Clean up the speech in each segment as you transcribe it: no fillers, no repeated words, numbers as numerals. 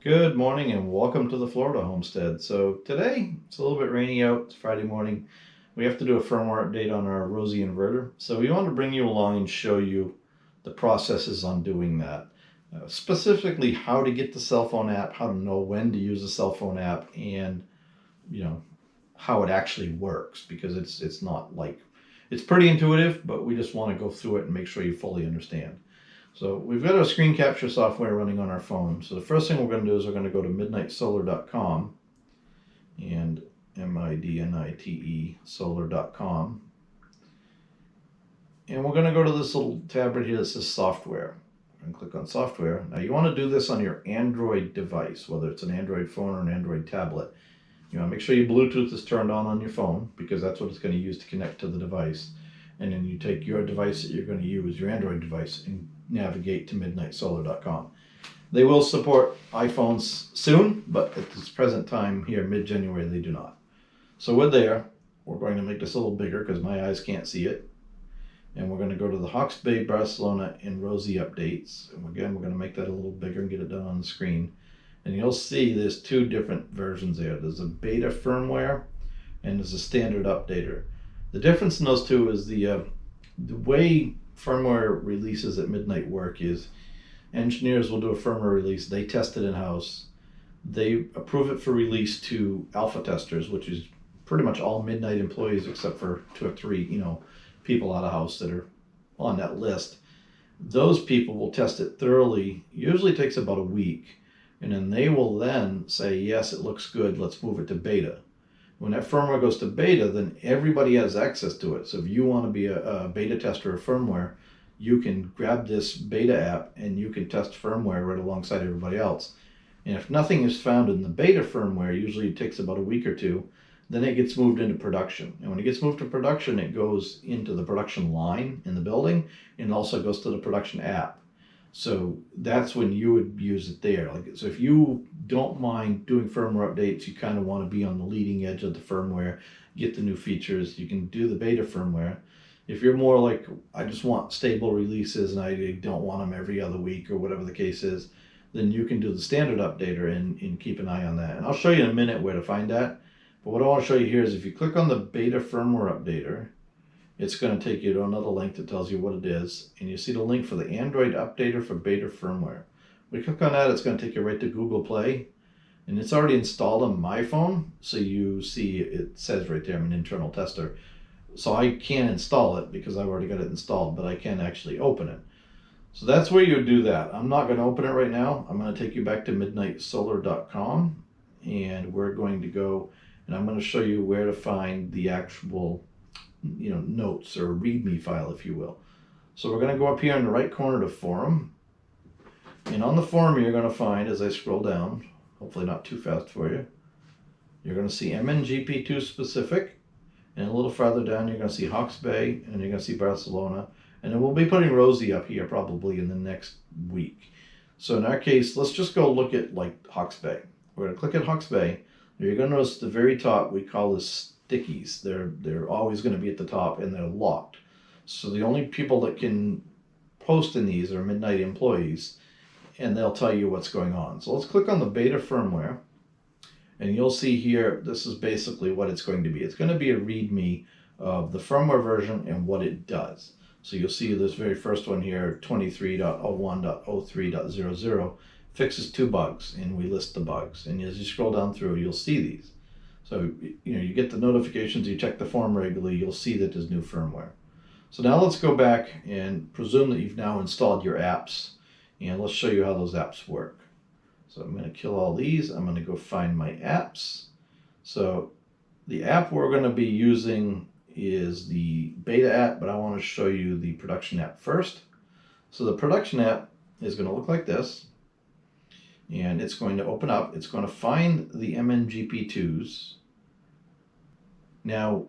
Good morning and welcome to the Florida homestead. So today it's a little bit rainy out. It's Friday morning. We have to do a firmware update on our Rosie inverter. So we want to bring you along and show you the processes on doing that. Specifically how to get the cell phone app, how to know when to use the cell phone app, and you know how it actually works, because it's not like it's pretty intuitive, but we just want to go through it and make sure you fully understand. So we've got our screen capture software running on our phone. So the first thing we're going to do is we're going to go to midnitesolar.com and MIDNITE solar.com. And we're going to go to this little tab right here that says software. And click on software. Now you want to do this on your Android device, whether it's an Android phone or an Android tablet. You want to make sure your Bluetooth is turned on your phone, because that's what it's going to use to connect to the device. And then you take your device that you're going to use, your Android device, and navigate to midnitesolar.com. They will support iPhones soon, but at this present time here, mid-January, they do not. So we're there. We're going to make this a little bigger because my eyes can't see it. And we're going to go to the Hawke's Bay, Barcelona, and Rosie updates. And again, we're going to make that a little bigger and get it done on the screen. And you'll see there's two different versions there. There's a beta firmware and there's a standard updater. The difference in those two is the way firmware releases at MidNite work is engineers will do a firmware release, they test it in-house, they approve it for release to alpha testers, which is pretty much all MidNite employees except for 2 or 3, people out of house that are on that list. Those people will test it thoroughly, usually takes about a week, and then they will then say, yes, it looks good, let's move it to beta. When that firmware goes to beta, then everybody has access to it. So if you want to be a beta tester of firmware, you can grab this beta app and you can test firmware right alongside everybody else. And if nothing is found in the beta firmware, usually it takes about a week or two, then it gets moved into production. And when it gets moved to production, it goes into the production line in the building, and it also goes to the production app. So that's when you would use it there. So if you don't mind doing firmware updates, you kind of want to be on the leading edge of the firmware, get the new features, you can do the beta firmware. If you're more like, I just want stable releases and I don't want them every other week or whatever the case is, then you can do the standard updater and keep an eye on that. And I'll show you in a minute where to find that. But what I want to show you here is if you click on the beta firmware updater, it's going to take you to another link that tells you what it is. And you see the link for the Android updater for beta firmware. When you click on that, it's going to take you right to Google Play. And it's already installed on my phone. So you see it says right there, I'm an internal tester. So I can't install it because I've already got it installed, but I can actually open it. So that's where you do that. I'm not going to open it right now. I'm going to take you back to midnitesolar.com. And we're going to go, and I'm going to show you where to find the actual notes or readme file, if you will. So we're going to go up here in the right corner to forum, and on the forum you're going to find, as I scroll down, hopefully not too fast for you, you're going to see MNGP2 specific, and a little farther down you're going to see Hawke's Bay, and you're going to see Barcelona, and then we'll be putting Rosie up here probably in the next week. So in our case, let's just go look at like Hawke's Bay. We're going to click at Hawke's Bay. You're going to notice the very top, we call this stickies. They're always going to be at the top, and they're locked. So the only people that can post in these are MidNite employees, and they'll tell you what's going on. So let's click on the beta firmware, and you'll see here, this is basically what it's going to be. It's going to be a README of the firmware version and what it does. So you'll see this very first one here, 23.01.03.00, fixes 2 bugs, and we list the bugs. And as you scroll down through, you'll see these. So you get the notifications, you check the forum regularly, you'll see that there's new firmware. So now let's go back and presume that you've now installed your apps, and let's show you how those apps work. So I'm going to kill all these. I'm going to go find my apps. So the app we're going to be using is the beta app, but I want to show you the production app first. So the production app is going to look like this. And it's going to open up. It's going to find the MNGP2s. Now,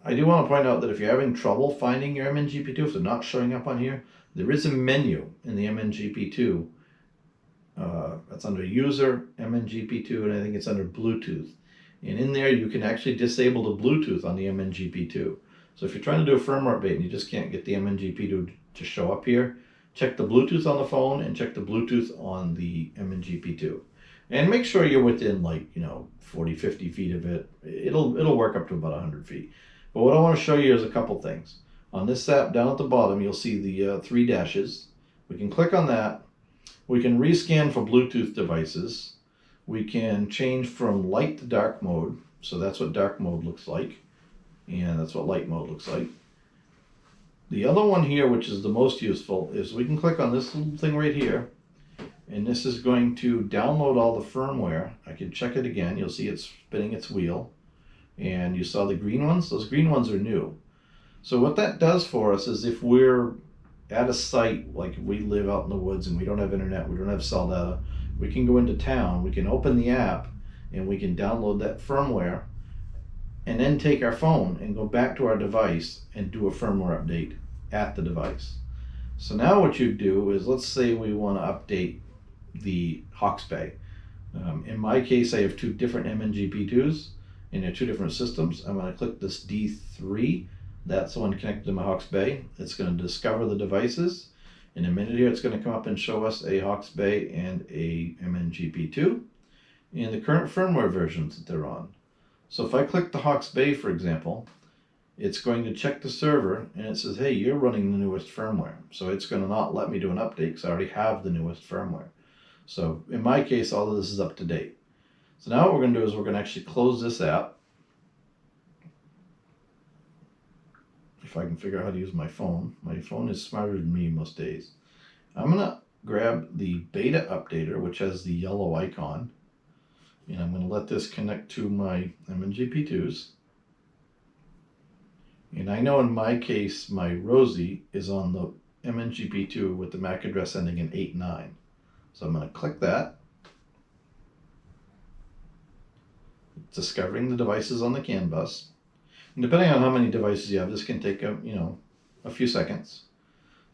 I do want to point out that if you're having trouble finding your MNGP2, if they're not showing up on here, there is a menu in the MNGP2. That's under User, MNGP2, and I think it's under Bluetooth. And in there, you can actually disable the Bluetooth on the MNGP2. So if you're trying to do a firmware update and you just can't get the MNGP2 to show up here, check the Bluetooth on the phone and check the Bluetooth on the MNGP2. And make sure you're within 40, 50 feet of it. It'll work up to about 100 feet. But what I want to show you is a couple things. On this app down at the bottom, you'll see the 3 dashes. We can click on that. We can rescan for Bluetooth devices. We can change from light to dark mode. So that's what dark mode looks like. And that's what light mode looks like. The other one here, which is the most useful, is we can click on this little thing right here. And this is going to download all the firmware. I can check it again. You'll see it's spinning its wheel. And you saw the green ones? Those green ones are new. So what that does for us is if we're at a site, like we live out in the woods and we don't have internet, we don't have cell data, we can go into town, we can open the app, and we can download that firmware, and then take our phone and go back to our device and do a firmware update at the device. So now what you do is, let's say we want to update the Hawke's-Bay. In my case, I have 2 different MNGP2s, and they're 2 different systems. I'm going to click this D3. That's the one connected to my Hawke's-Bay. It's going to discover the devices. In a minute here, it's going to come up and show us a Hawke's-Bay and a MNGP2 and the current firmware versions that they're on. So if I click the Hawke's-Bay, for example, it's going to check the server, and it says, hey, you're running the newest firmware. So it's going to not let me do an update because I already have the newest firmware. So in my case, all of this is up to date. So now what we're going to do is we're going to actually close this app. If I can figure out how to use my phone. My phone is smarter than me most days. I'm going to grab the beta updater, which has the yellow icon. And I'm going to let this connect to my MNGP2s. And I know in my case, my Rosie is on the MNGP2 with the MAC address ending in 89. So I'm going to click that. It's discovering the devices on the CAN bus. And depending on how many devices you have, this can take a few seconds.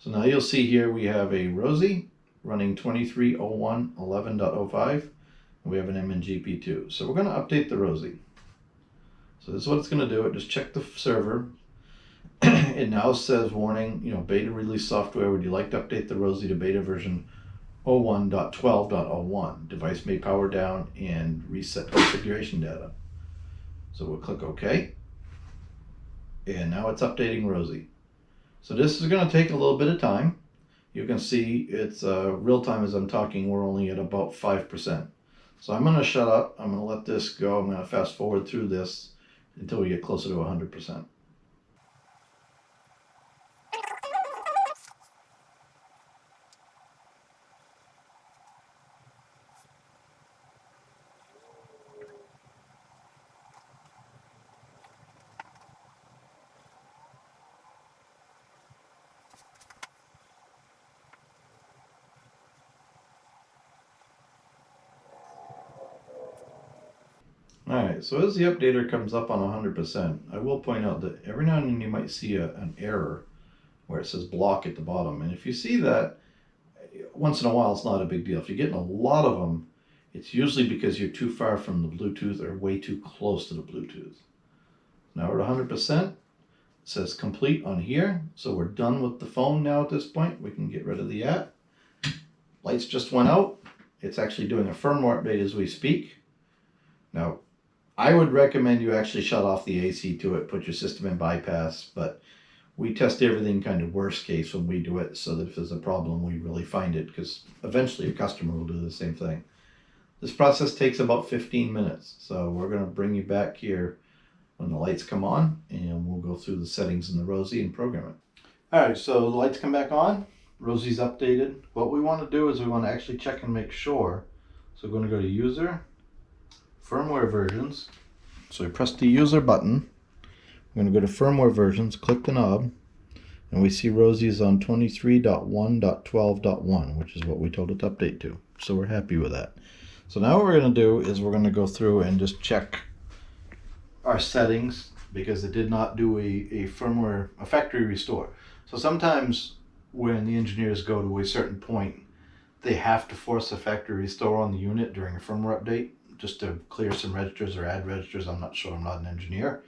So now you'll see here we have a Rosie running 23.01.11.05, and we have an MNGP2. So we're going to update the Rosie. So this is what it's going to do. It just checked the server. It now says, warning, beta release software. Would you like to update the Rosie to beta version 01.12.01? Device may power down and reset configuration data. So we'll click OK. And now it's updating Rosie. So this is going to take a little bit of time. You can see it's real time as I'm talking. We're only at about 5%. So I'm going to shut up. I'm going to let this go. I'm going to fast forward through this until we get closer to 100%. Alright, so as the updater comes up on 100%, I will point out that every now and then you might see an error where it says block at the bottom. And if you see that, once in a while it's not a big deal. If you're getting a lot of them, it's usually because you're too far from the Bluetooth or way too close to the Bluetooth. Now we're at 100%. It says complete on here. So we're done with the phone now at this point. We can get rid of the app. Lights just went out. It's actually doing a firmware update as we speak. Now, I would recommend you actually shut off the AC to it, put your system in bypass, but we test everything kind of worst case when we do it so that if there's a problem, we really find it, because eventually a customer will do the same thing. This process takes about 15 minutes, so we're going to bring you back here when the lights come on, and we'll go through the settings in the Rosie and program it. Alright, so the lights come back on, Rosie's updated. What we want to do is we want to actually check and make sure. So we're going to go to User, Firmware Versions. So we press the User button. We're going to go to Firmware Versions, click the knob, and we see Rosie is on 23.1.12.1, which is what we told it to update to. So we're happy with that. So now what we're going to do is we're going to go through and just check our settings, because it did not do a factory restore. So sometimes when the engineers go to a certain point, they have to force a factory restore on the unit during a firmware update, just to clear some registers or add registers. I'm not sure, I'm not an engineer.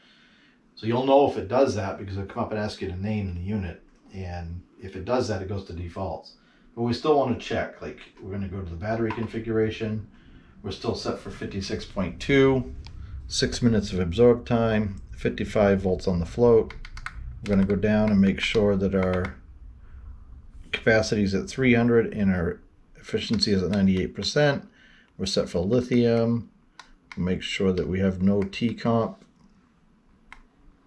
So you'll know if it does that because it'll come up and ask you to name the unit. And if it does that, it goes to defaults. But we still want to check, like we're going to go to the battery configuration. We're still set for 56.2, 6 minutes of absorb time, 55 volts on the float. We're going to go down and make sure that our capacity is at 300 and our efficiency is at 98%. We're set for lithium. Make sure that we have no T-comp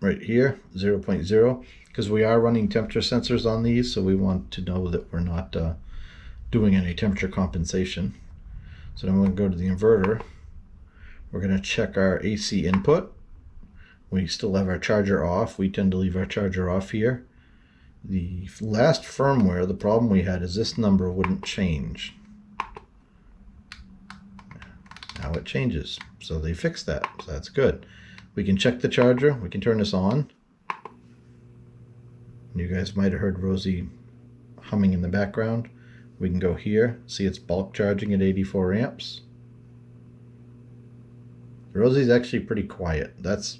right here, 0.0, because we are running temperature sensors on these, so we want to know that we're not doing any temperature compensation. So then we're going to go to the inverter. We're going to check our AC input. We still have our charger off. We tend to leave our charger off here. The last firmware, the problem we had is this number wouldn't change. Now it changes, so they fixed that, so that's good. We can check the charger, we can turn this on. You guys might have heard Rosie humming in the background. We can go here, see it's bulk charging at 84 amps. Rosie's actually pretty quiet. That's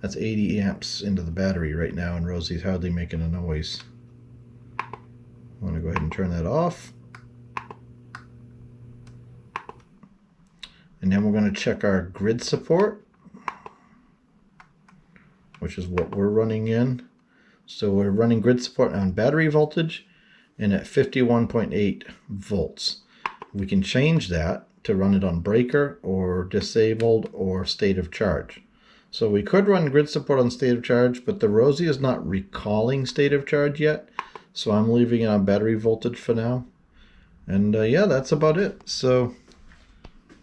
80 amps into the battery right now, and Rosie's hardly making a noise. I'm going to go ahead and turn that off. And then we're going to check our grid support, which is what we're running in. So we're running grid support on battery voltage and at 51.8 volts. We can change that to run it on breaker or disabled or state of charge. So we could run grid support on state of charge, but the Rosie is not recalling state of charge yet. So I'm leaving it on battery voltage for now. And yeah, that's about it. So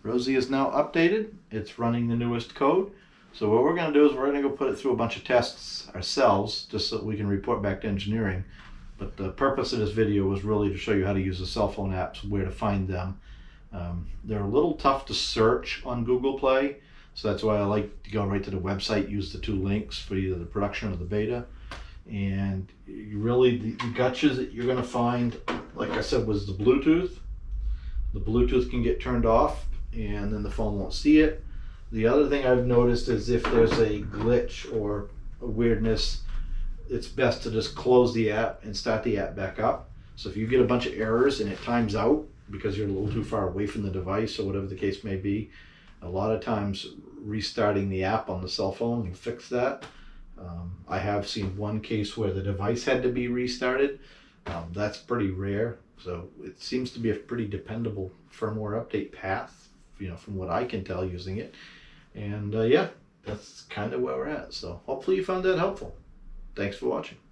Rosie is now updated. It's running the newest code. So what we're going to do is we're going to go put it through a bunch of tests ourselves, just so we can report back to engineering. But the purpose of this video was really to show you how to use the cell phone apps, where to find them. They're a little tough to search on Google Play, so that's why I like to go right to the website, use the 2 links for either the production or the beta. And really the gotchas that you're going to find, like I said, was the Bluetooth. The Bluetooth can get turned off and then the phone won't see it. The other thing I've noticed is if there's a glitch or a weirdness, it's best to just close the app and start the app back up. So if you get a bunch of errors and it times out because you're a little too far away from the device or whatever the case may be, a lot of times restarting the app on the cell phone will fix that. I have seen one case where the device had to be restarted. That's pretty rare. So it seems to be a pretty dependable firmware update path, from what I can tell using it. And yeah, that's kind of where we're at. So hopefully you found that helpful. Thanks for watching.